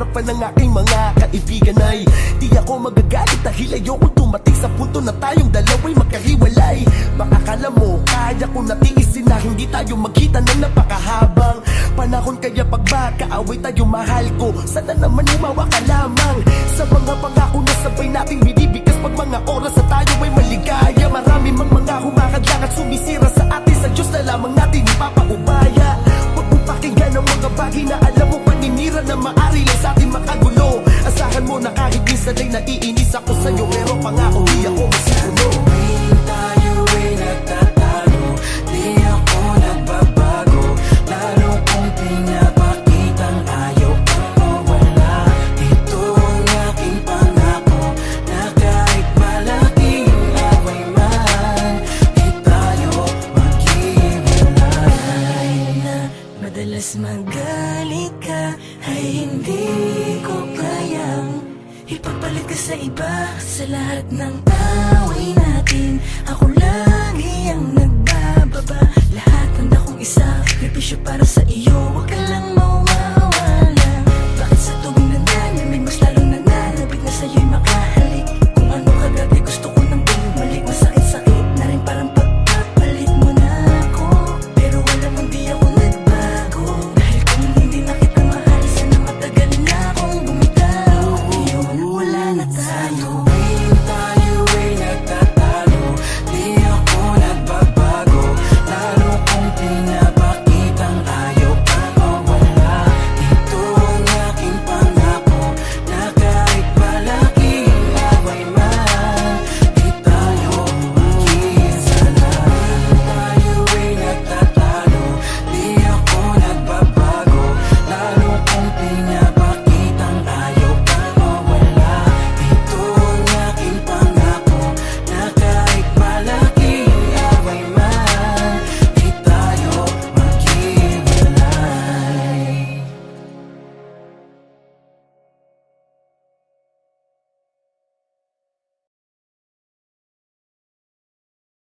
harapan ng aking mga kaibigan ay di ako magagalit dahil ayokong dumating sa punto na tayong dalawa'y magkahiwalay. Makakala mo, kaya ko natiisin na hindi tayo magkita ng napakahabang panahon. Kaya pag magkaaway tayo mahal ko, sana naman umawa ka lamang sa mga pangako na sabay nating binibigkas pag mga oras na tayo ay maligaya. Marami mang mga humakadlang at sumisira sa atin, sa Diyos na lamang natin ipapaubaya. Huwag mo pakinggan ang mga bagay na alam mo paninira na maari lang sa atin makagulo. Asahan mo na kahit minsan ay naiinis ako sa'yo, pero pangako di ako masigulo. Tayo ay nagtatalo, di ako nagbabago, lalo kong pinapakitang ayaw kang mawala. Ito ang aking pangako, na kahit malaking away man, di tayo maghiwalay. Na madalas magalit ka, ay hindi ko kayang ipapalit ka sa iba. Sa lahat ng away natin, ako lagi ang nagbababa. Lahat handa kong isakripisyo para sa iyo, wag ka